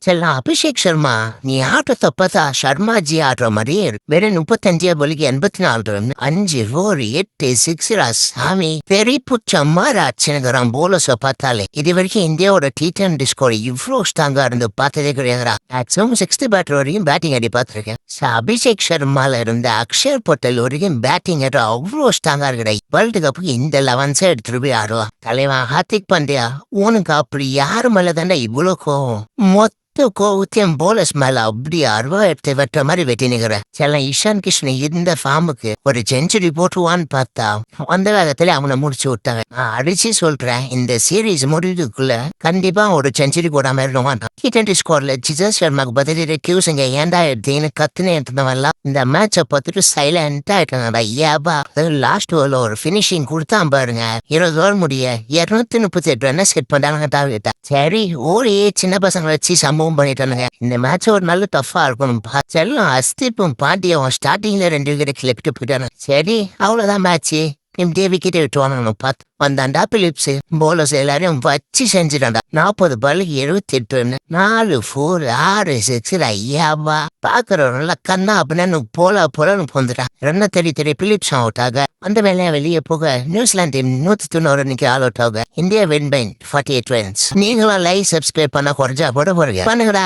செல்லம் அபிஷேக் சர்மா, நீ ஆட்டத்தை பார்த்தா சர்மாஜி ஆடுற மாதிரியே இருக்கு. வெறும் 35 பலிக்கு 84 ரன், 5 4 8 6 சாமி பெரிய புச்சம்மா ராட்சனகரம் போலஸ பார்த்தாலே இது வரைக்கும் இந்தியாவோட T20 ஸ்கோர் இவ்வளோ ஸ்ட்ராங்கா இருந்து பார்த்ததே கிடையாதுடா. மேக்ஸிமம் 60 பேட்டர் வரைக்கும் பேட்டிங் அடி பார்த்துருக்கேன். அபிஷேக் சர்மால இருந்த அக்ஷர் பட்டேல் வரைக்கும் பேட்டிங் ஆடுற அவ்வளோ ஸ்ட்ராங்கா இருக்குடா. வேர்ல்டு கப்புக்கு இந்த 11 எடுத்துட்டு போய் ஆடுவான். தலைவன் ஹார்திக் பாண்டியா, உனக்கு அப்படி யாரு மேல தானே இவ்வளோ கோவம்? கோவத்தையும் போலஸ் மேல அப்படி அருவா எடுத்து வெட்டுற மாதிரி வெட்டி நிக்கிறேன். சில இஷான் கிருஷ்ணன் இந்த ஃபார்முக்கு ஒரு செஞ்சுரி போட்டுவான்னு பார்த்தா அந்த வேகத்துல அவனை முடிச்சு விட்டாங்க. நான் அடிச்சு சொல்றேன், இந்த சீரீஸ் முடிவுக்குள்ள கண்டிப்பா ஒரு செஞ்சுரி போடாம இருவான். T20 ஸ்கோர்ல ஜிதேஷ் சர்மாக்கு பதில் ரெக்யூஸுங்க ஏன்டா எடுத்தீங்கன்னு கத்துனே இருந்தவன்லாம் இந்த மேட்சை பார்த்துட்டு சைலண்டா ஆயிட்டாங்கடா. ஏபா லாஸ்ட் ஓவர்ல ஒரு பினிஷிங் கொடுத்தான் பாருங்க. 20 ஓவர் முடிய 238 ரன் செட் பண்ணாங்க டார்கெட்டா. சரி ஓடி சின்ன பசங்களை வச்சு சம்பவம் பண்ணிட்டானுங்க. இந்த மேட்ச் ஒரு நல்ல டஃபா இருக்கணும். செல்லம் அஸ்திப்பும் பாண்டியவும் ஸ்டார்டிங்ல 2 விக்கெட் கிளப்பிட்டு போயிட்டானு. சரி அவ்வளவுதான் மேட்ச். இப்படியே விக்கெட் விட்டுவானு பார்த்து வந்தாண்டா பிலிப்ஸ். போலர்ஸ் எல்லாரையும் வச்சு செஞ்சுட்டாண்டா. 40 பாலுக்கு 78 ரன், 4 4 6 6 ஐயாவா பாக்குறவங்கள கண்ணா அப்படின்னு போலன்னு வந்துட்டான். ரன்னை தேடி பிலிப்ஸ் அவுட் ஆக அந்த வேலையை வெளியே போக நியூசிலாந்து டீம் 190 ரன்னுக்கு ஆல் அவுட் ஆக இந்தியா வின் பை 48 ரன்ஸ். நீங்களும் லைக் சப்ஸ்கிரைப் பண்ண குறைஞ்சா போட போறீங்க பண்ணுங்கடா.